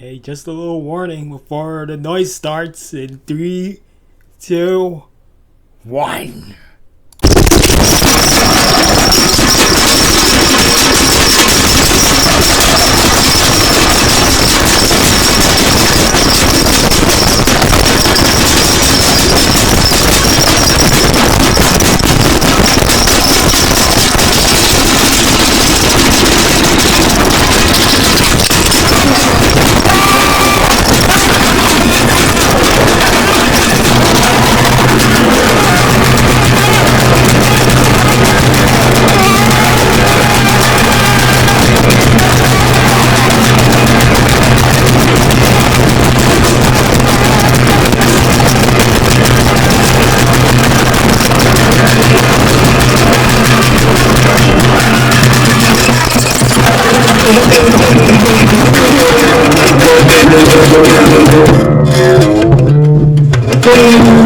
Hey, just a little warning before the noise starts in 3, 2, 1. Thank you.